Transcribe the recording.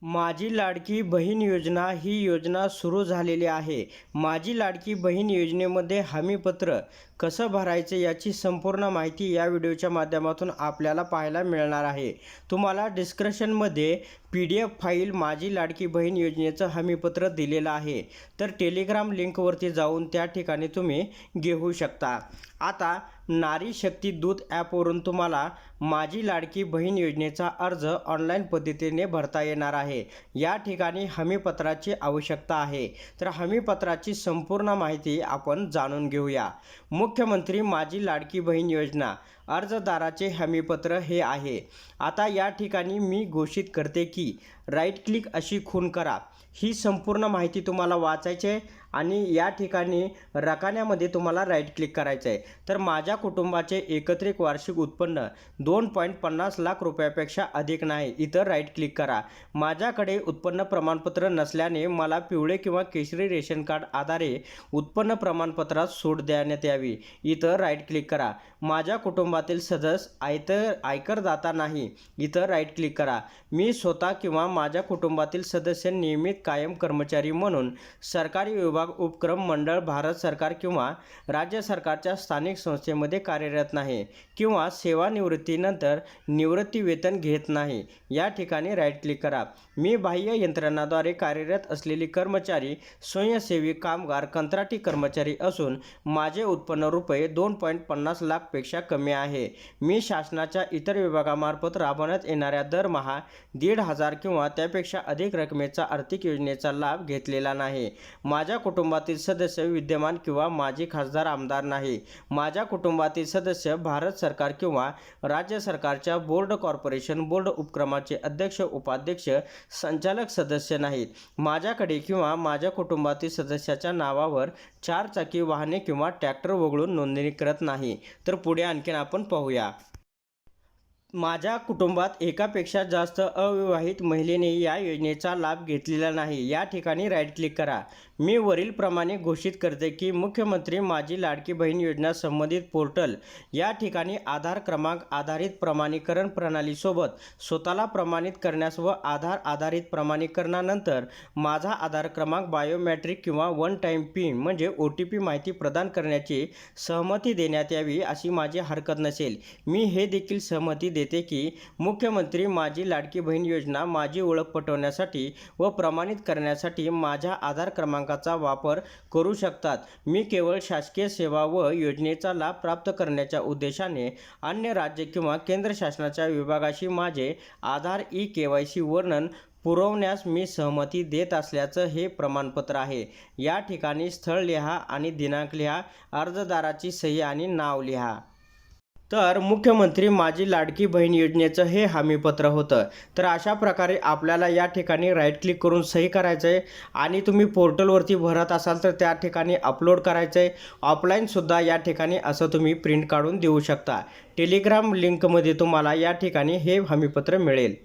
माझी लाडकी बहीण योजना ही योजना सुरू झालेली आहे. माझी लाडकी बहीण योजनेमध्ये हमीपत्र कसं भरायचं याची संपूर्ण माहिती या व्हिडिओच्या माध्यमातून आपल्याला पाहायला मिळणार आहे. तुम्हाला डिस्क्रिप्शनमध्ये PDF फाईल माझी लाडकी बहीण योजनेचं हमीपत्र दिलेलं आहे. तर टेलिग्राम लिंकवरती जाऊन त्या ठिकाणी तुम्ही घेऊ शकता. आता नारी शक्ती दूत ॲपवरून तुम्हाला माझी लाडकी बहीण योजनेचा अर्ज ऑनलाईन पद्धतीने भरता येणार आहे. या ठिकाणी हमीपत्राची आवश्यकता आहे. तर हमीपत्राची संपूर्ण माहिती आपण जाणून घेऊया. मुख्यमंत्री माझी लाडकी बहीण योजना अर्जदाराचे हमीपत्र हे आहे. आता या ठिकाणी मी घोषित करते की राईट क्लिक अशी खून करा. ही संपूर्ण माहिती तुम्हाला वाचायची आहे आणि या ठिकाणी रकान्यामध्ये तुम्हाला राईट क्लिक करायचं आहे. तर माझ्या कुटुंबाचे एकत्रित वार्षिक उत्पन्न 2.50 लाख रुपयापेक्षा अधिक नाही. इथं राईट क्लिक करा. माझ्याकडे उत्पन्न प्रमाणपत्र नसल्याने मला पिवळे किंवा केशरी रेशन कार्ड आधारे उत्पन्न प्रमाणपत्रात सूट देण्यात यावी. इथं राईट क्लिक करा. माझ्या कुटुंबातील सदस्य आयकरदाता नाही. इथं राईट क्लिक करा. मी स्वतः किंवा माझ्या कुटुंबातील सदस्य नियमित कायम कर्मचारी म्हणून सरकारी विभाग, उपक्रम, मंडळ, भारत सरकार किंवा राज्य सरकारच्या स्थानिक संस्थेमध्ये कार्यरत नाही किंवा सेवानिवृत्तीनंतर निवृत्ती वेतन घेत नाही. या ठिकाणी राईट क्लिक करा. मी बाह्य यंत्रणाद्वारे कार्यरत असलेली कर्मचारी, स्वयंसेवी, कामगार, कंत्राटी कर्मचारी असून माझे उत्पन्न रुपये 2.50 लाख पेक्षा कमी आहे. मी शासनाच्या इतर विभागामार्फत राबवण्यात येणाऱ्या दरमहा 1,500 किंवा त्यापेक्षा अधिक रकमेचा आर्थिक योजनेचा लाभ घेतलेला नाही. माझ्या कुटुंबातील सदस्य विद्यमान किंवा माजी खासदार, आमदार नाही. माझ्या कुटुंबातील सदस्य भारत सरकार किंवा राज्य सरकारच्या बोर्ड, कॉर्पोरेशन, बोर्ड, उपक्रमाचे अध्यक्ष, उपाध्यक्ष, संचालक सदस्य नाहीत. माझ्याकडे किंवा माझ्या कुटुंबातील सदस्याच्या नावावर 4 चाकी वाहने किंवा ट्रॅक्टर वगळून नोंदणी करत नाही. तर पुढे आणखीन आपण पाहूया. माझ्या कुटुंबात एकापेक्षा जास्त अविवाहित महिलेने या योजनेचा लाभ घेतलेला नाही. या ठिकाणी राईट क्लिक करा. मी वरीलप्रमाणे घोषित करते की मुख्यमंत्री माझी लाडकी बहीण योजना संबंधित पोर्टल या ठिकाणी आधार क्रमांक आधारित प्रमाणीकरण प्रणालीसोबत स्वतःला प्रमाणित करण्यास व आधार आधारित प्रमाणीकरणानंतर माझा आधार क्रमांक, बायोमेट्रिक किंवा वन टाईम पिन म्हणजे OTP माहिती प्रदान करण्याची सहमती देण्यात यावी अशी माझी हरकत नसेल. मी हे देखील सहमती देते की मुख्यमंत्री माझी लाडकी बहीण योजना माझी ओळख पटवण्यासाठी व प्रमाणित करण्यासाठी माझ्या आधार क्रमांकाचा वापर करू शकतात. मी केवळ शासकीय सेवा व योजनेचा लाभ प्राप्त करण्याच्या उद्देशाने अन्य राज्य किंवा केंद्र शासनाच्या विभागाशी माझे आधार KYC वर्णन पुरवण्यास मी सहमती देत असल्याचं हे प्रमाणपत्र आहे. या ठिकाणी स्थळ लिहा आणि दिनांक लिहा. अर्जदाराची सही आणि नाव लिहा. तर मुख्यमंत्री माझी लाडकी बहीण योजनेचं हे हमीपत्र होतं. तर अशा प्रकारे आपल्याला या ठिकाणी राईट क्लिक करून सही करायचं आहे आणि तुम्ही पोर्टलवरती भरत असाल तर त्या ठिकाणी अपलोड करायचं आहे. ऑफलाईनसुद्धा या ठिकाणी असं तुम्ही प्रिंट काढून देऊ शकता. टेलिग्राम लिंकमध्ये तुम्हाला या ठिकाणी हे हमीपत्र मिळेल.